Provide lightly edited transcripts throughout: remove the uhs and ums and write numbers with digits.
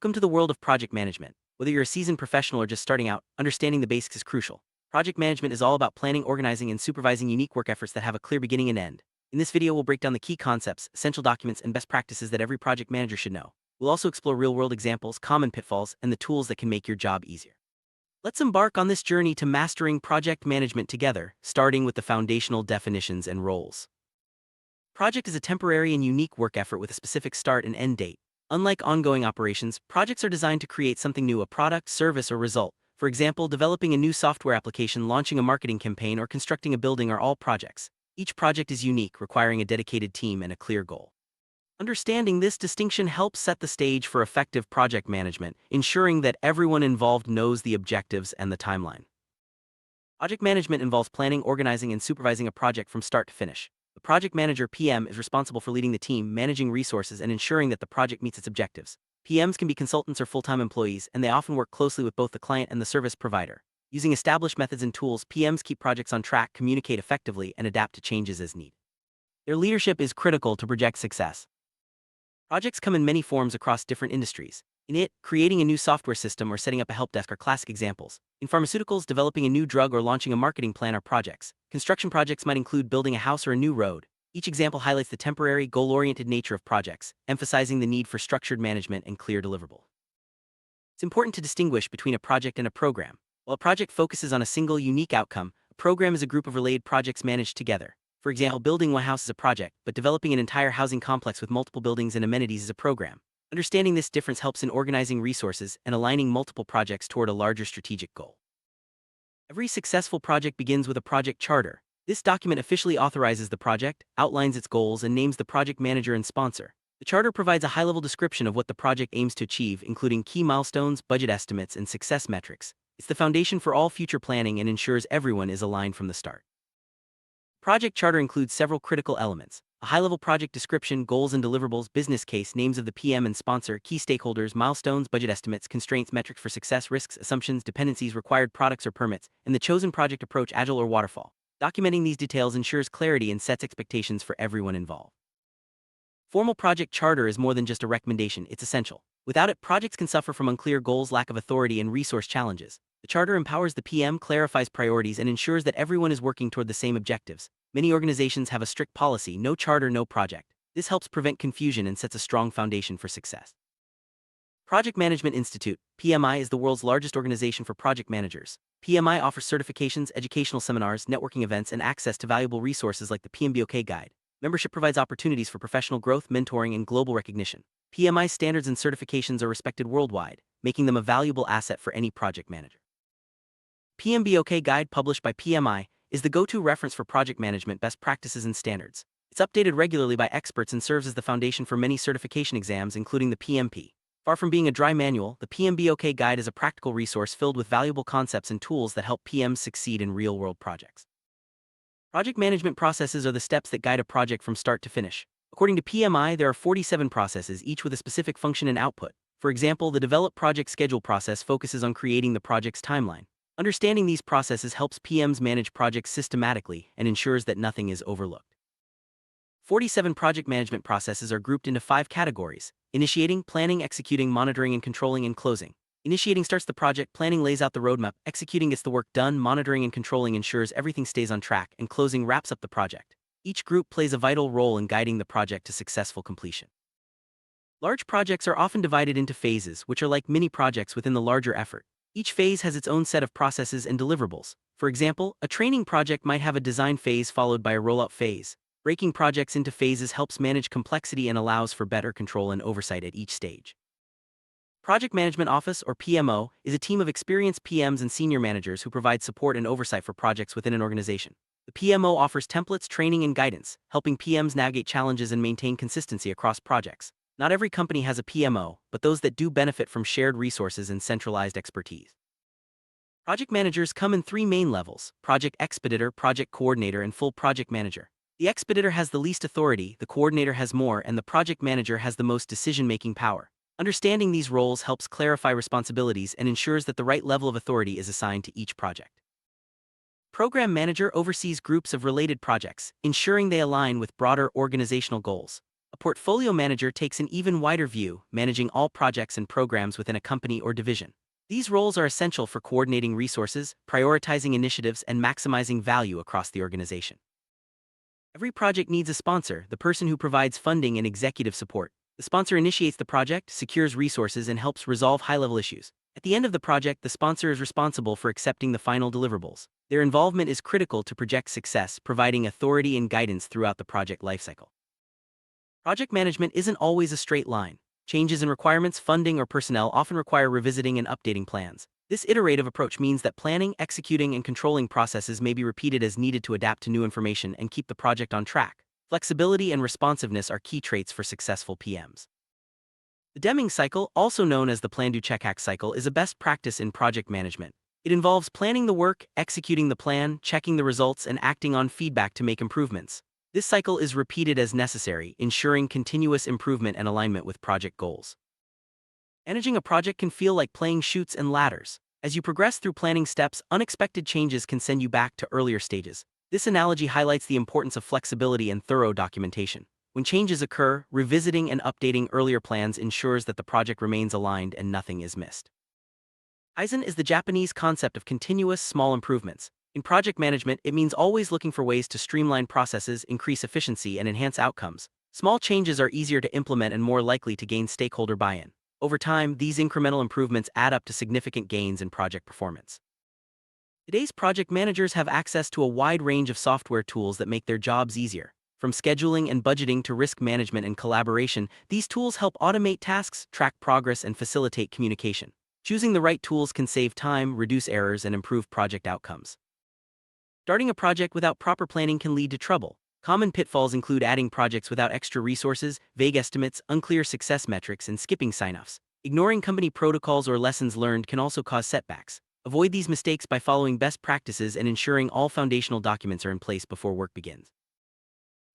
Welcome to the world of project management. Whether you're a seasoned professional or just starting out, understanding the basics is crucial. Project management is all about planning, organizing, and supervising unique work efforts that have a clear beginning and end. In this video, we'll break down the key concepts, essential documents, and best practices that every project manager should know. We'll also explore real-world examples, common pitfalls, and the tools that can make your job easier. Let's embark on this journey to mastering project management together, starting with the foundational definitions and roles. Project is a temporary and unique work effort with a specific start and end date. Unlike ongoing operations, projects are designed to create something new, a product, service, or result. For example, developing a new software application, launching a marketing campaign, or constructing a building are all projects. Each project is unique, requiring a dedicated team and a clear goal. Understanding this distinction helps set the stage for effective project management, ensuring that everyone involved knows the objectives and the timeline. Project management involves planning, organizing, and supervising a project from start to finish. The project manager (PM) is responsible for leading the team, managing resources, and ensuring that the project meets its objectives. PMs can be consultants or full-time employees, and they often work closely with both the client and the service provider. Using established methods and tools, PMs keep projects on track, communicate effectively, and adapt to changes as needed. Their leadership is critical to project success. Projects come in many forms across different industries. In it, creating a new software system or setting up a help desk are classic examples. In pharmaceuticals, developing a new drug or launching a marketing plan are projects. Construction projects might include building a house or a new road. Each example highlights the temporary, goal-oriented nature of projects, emphasizing the need for structured management and clear deliverable. It's important to distinguish between a project and a program. While a project focuses on a single, unique outcome, a program is a group of related projects managed together. For example, building one house is a project, but developing an entire housing complex with multiple buildings and amenities is a program. Understanding this difference helps in organizing resources and aligning multiple projects toward a larger strategic goal. Every successful project begins with a project charter. This document officially authorizes the project, outlines its goals, and names the project manager and sponsor. The charter provides a high-level description of what the project aims to achieve, including key milestones, budget estimates, and success metrics. It's the foundation for all future planning and ensures everyone is aligned from the start. Project charter includes several critical elements: a high-level project description, goals and deliverables, business case, names of the PM and sponsor, key stakeholders, milestones, budget estimates, constraints, metrics for success, risks, assumptions, dependencies, required products or permits, and the chosen project approach, agile or waterfall. Documenting these details ensures clarity and sets expectations for everyone involved. Formal project charter is more than just a recommendation, it's essential. Without it, projects can suffer from unclear goals, lack of authority, and resource challenges. The charter empowers the PM, clarifies priorities, and ensures that everyone is working toward the same objectives. Many organizations have a strict policy: no charter, no project. This helps prevent confusion and sets a strong foundation for success. Project Management Institute, PMI, is the world's largest organization for project managers. PMI offers certifications, educational seminars, networking events, and access to valuable resources like the PMBOK Guide. Membership provides opportunities for professional growth, mentoring, and global recognition. PMI standards and certifications are respected worldwide, making them a valuable asset for any project manager. PMBOK Guide, published by PMI, is the go-to reference for project management best practices and standards. It's updated regularly by experts and serves as the foundation for many certification exams, including the PMP. Far from being a dry manual, the PMBOK Guide is a practical resource filled with valuable concepts and tools that help PMs succeed in real-world projects. Project management processes are the steps that guide a project from start to finish. According to PMI, there are 47 processes, each with a specific function and output. For example, the Develop Project Schedule process focuses on creating the project's timeline. Understanding these processes helps PMs manage projects systematically and ensures that nothing is overlooked. 47 project management processes are grouped into 5 categories: initiating, planning, executing, monitoring, and controlling, and closing. Initiating starts the project, planning lays out the roadmap, executing gets the work done, monitoring and controlling ensures everything stays on track, and closing wraps up the project. Each group plays a vital role in guiding the project to successful completion. Large projects are often divided into phases, which are like mini projects within the larger effort. Each phase has its own set of processes and deliverables. For example, a training project might have a design phase followed by a rollout phase. Breaking projects into phases helps manage complexity and allows for better control and oversight at each stage. Project Management Office, or PMO, is a team of experienced PMs and senior managers who provide support and oversight for projects within an organization. The PMO offers templates, training, and guidance, helping PMs navigate challenges and maintain consistency across projects. Not every company has a PMO, but those that do benefit from shared resources and centralized expertise. Project managers come in 3 main levels: project expeditor, project coordinator, and full project manager. The expeditor has the least authority, the coordinator has more, and the project manager has the most decision-making power. Understanding these roles helps clarify responsibilities and ensures that the right level of authority is assigned to each project. Program manager oversees groups of related projects, ensuring they align with broader organizational goals. A portfolio manager takes an even wider view, managing all projects and programs within a company or division. These roles are essential for coordinating resources, prioritizing initiatives, and maximizing value across the organization. Every project needs a sponsor, the person who provides funding and executive support. The sponsor initiates the project, secures resources, and helps resolve high-level issues. At the end of the project, the sponsor is responsible for accepting the final deliverables. Their involvement is critical to project success, providing authority and guidance throughout the project lifecycle. Project management isn't always a straight line. Changes in requirements, funding, or personnel often require revisiting and updating plans. This iterative approach means that planning, executing, and controlling processes may be repeated as needed to adapt to new information and keep the project on track. Flexibility and responsiveness are key traits for successful PMs. The Deming cycle, also known as the plan-do-check-act cycle, is a best practice in project management. It involves planning the work, executing the plan, checking the results, and acting on feedback to make improvements. This cycle is repeated as necessary, ensuring continuous improvement and alignment with project goals. Managing a project can feel like playing chutes and ladders. As you progress through planning steps, unexpected changes can send you back to earlier stages. This analogy highlights the importance of flexibility and thorough documentation. When changes occur, revisiting and updating earlier plans ensures that the project remains aligned and nothing is missed. Kaizen is the Japanese concept of continuous small improvements. In project management, it means always looking for ways to streamline processes, increase efficiency, and enhance outcomes. Small changes are easier to implement and more likely to gain stakeholder buy-in. Over time, these incremental improvements add up to significant gains in project performance. Today's project managers have access to a wide range of software tools that make their jobs easier. From scheduling and budgeting to risk management and collaboration, these tools help automate tasks, track progress, and facilitate communication. Choosing the right tools can save time, reduce errors, and improve project outcomes. Starting a project without proper planning can lead to trouble. Common pitfalls include adding projects without extra resources, vague estimates, unclear success metrics, and skipping sign-offs. Ignoring company protocols or lessons learned can also cause setbacks. Avoid these mistakes by following best practices and ensuring all foundational documents are in place before work begins.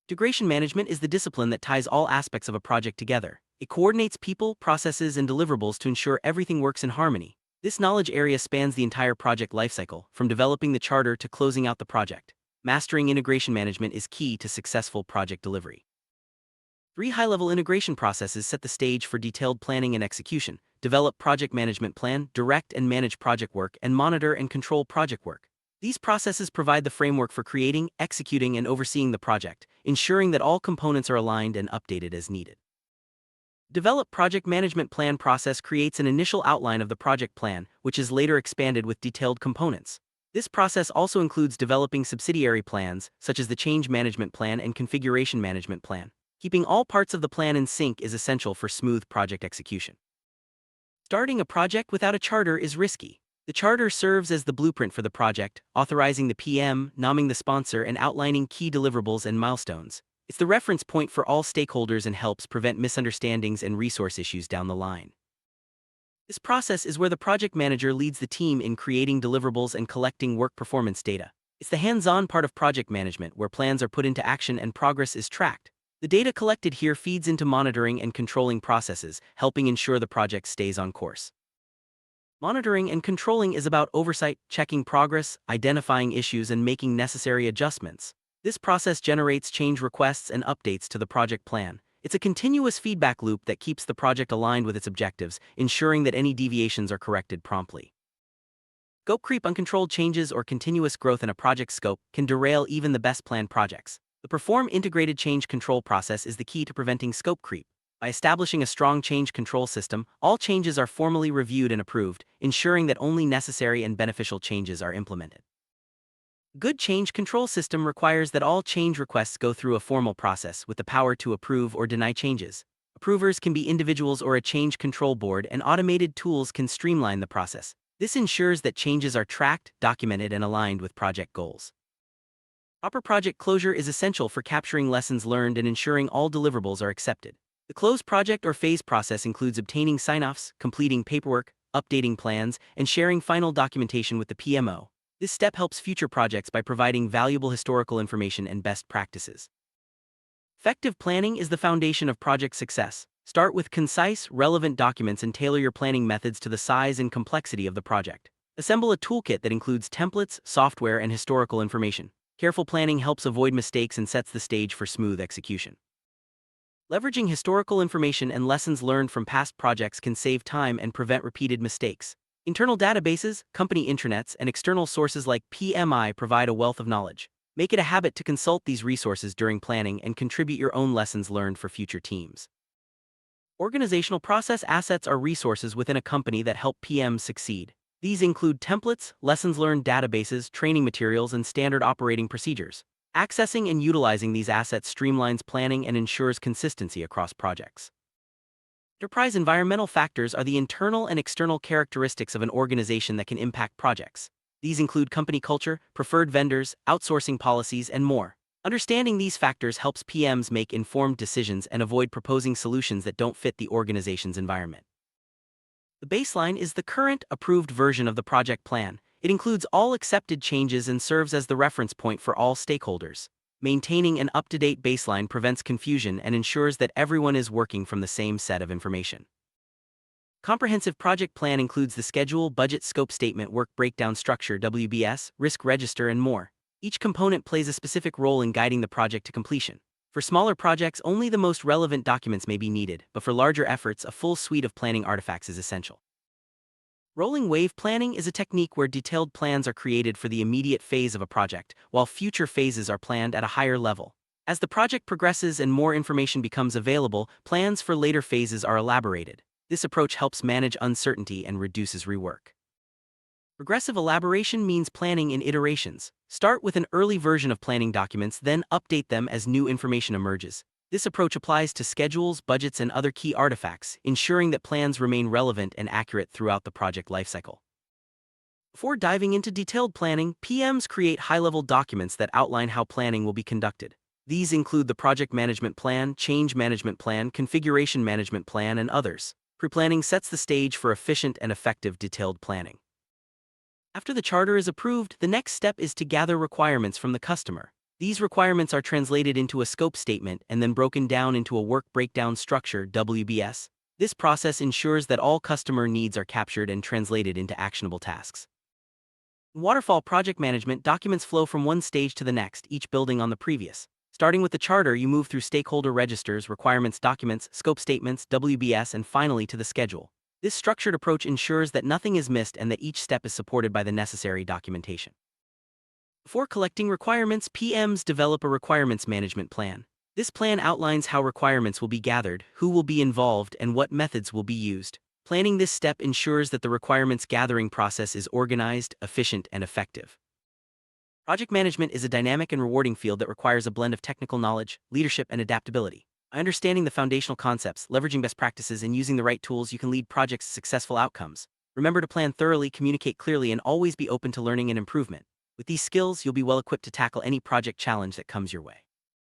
Integration management is the discipline that ties all aspects of a project together. It coordinates people, processes, and deliverables to ensure everything works in harmony. This knowledge area spans the entire project lifecycle, from developing the charter to closing out the project. Mastering integration management is key to successful project delivery. 3 high-level integration processes set the stage for detailed planning and execution. Develop project management plan, direct and manage project work, and monitor and control project work. These processes provide the framework for creating, executing, and overseeing the project, ensuring that all components are aligned and updated as needed. Develop project management plan process creates an initial outline of the project plan, which is later expanded with detailed components. This process also includes developing subsidiary plans, such as the change management plan and configuration management plan. Keeping all parts of the plan in sync is essential for smooth project execution. Starting a project without a charter is risky. The charter serves as the blueprint for the project, authorizing the PM, naming the sponsor, and outlining key deliverables and milestones. It's the reference point for all stakeholders and helps prevent misunderstandings and resource issues down the line. This process is where the project manager leads the team in creating deliverables and collecting work performance data. It's the hands-on part of project management where plans are put into action and progress is tracked. The data collected here feeds into monitoring and controlling processes, helping ensure the project stays on course. Monitoring and controlling is about oversight, checking progress, identifying issues, and making necessary adjustments. This process generates change requests and updates to the project plan. It's a continuous feedback loop that keeps the project aligned with its objectives, ensuring that any deviations are corrected promptly. Scope creep, uncontrolled changes, or continuous growth in a project's scope can derail even the best planned projects. The Perform integrated change control process is the key to preventing scope creep. By establishing a strong change control system, all changes are formally reviewed and approved, ensuring that only necessary and beneficial changes are implemented. Good change control system requires that all change requests go through a formal process with the power to approve or deny changes. Approvers can be individuals or a change control board, and automated tools can streamline the process. This ensures that changes are tracked, documented, and aligned with project goals. Proper project closure is essential for capturing lessons learned and ensuring all deliverables are accepted. The close project or phase process includes obtaining sign-offs, completing paperwork, updating plans, and sharing final documentation with the PMO. This step helps future projects by providing valuable historical information and best practices. Effective planning is the foundation of project success. Start with concise, relevant documents and tailor your planning methods to the size and complexity of the project. Assemble a toolkit that includes templates, software, and historical information. Careful planning helps avoid mistakes and sets the stage for smooth execution. Leveraging historical information and lessons learned from past projects can save time and prevent repeated mistakes. Internal databases, company intranets, and external sources like PMI provide a wealth of knowledge. Make it a habit to consult these resources during planning and contribute your own lessons learned for future teams. Organizational process assets are resources within a company that help PMs succeed. These include templates, lessons learned databases, training materials, and standard operating procedures. Accessing and utilizing these assets streamlines planning and ensures consistency across projects. Enterprise environmental factors are the internal and external characteristics of an organization that can impact projects. These include company culture, preferred vendors, outsourcing policies, and more. Understanding these factors helps PMs make informed decisions and avoid proposing solutions that don't fit the organization's environment. The baseline is the current, approved version of the project plan. It includes all accepted changes and serves as the reference point for all stakeholders. Maintaining an up-to-date baseline prevents confusion and ensures that everyone is working from the same set of information. Comprehensive project plan includes the schedule, budget, scope statement, work breakdown structure, WBS, risk register, and more. Each component plays a specific role in guiding the project to completion. For smaller projects, only the most relevant documents may be needed, but for larger efforts, a full suite of planning artifacts is essential. Rolling wave planning is a technique where detailed plans are created for the immediate phase of a project, while future phases are planned at a higher level. As the project progresses and more information becomes available, plans for later phases are elaborated. This approach helps manage uncertainty and reduces rework. Progressive elaboration means planning in iterations. Start with an early version of planning documents, then update them as new information emerges. This approach applies to schedules, budgets, and other key artifacts, ensuring that plans remain relevant and accurate throughout the project lifecycle. Before diving into detailed planning, PMs create high-level documents that outline how planning will be conducted. These include the project management plan, change management plan, configuration management plan, and others. Pre-planning sets the stage for efficient and effective detailed planning. After the charter is approved, the next step is to gather requirements from the customer. These requirements are translated into a scope statement and then broken down into a work breakdown structure, WBS. This process ensures that all customer needs are captured and translated into actionable tasks. In waterfall project management, documents flow from one stage to the next, each building on the previous. Starting with the charter, you move through stakeholder registers, requirements documents, scope statements, WBS, and finally to the schedule. This structured approach ensures that nothing is missed and that each step is supported by the necessary documentation. Before collecting requirements, PMs develop a requirements management plan. This plan outlines how requirements will be gathered, who will be involved, and what methods will be used. Planning this step ensures that the requirements gathering process is organized, efficient, and effective. Project management is a dynamic and rewarding field that requires a blend of technical knowledge, leadership, and adaptability. By understanding the foundational concepts, leveraging best practices, and using the right tools, you can lead projects to successful outcomes. Remember to plan thoroughly, communicate clearly, and always be open to learning and improvement. With these skills, you'll be well equipped to tackle any project challenge that comes your way.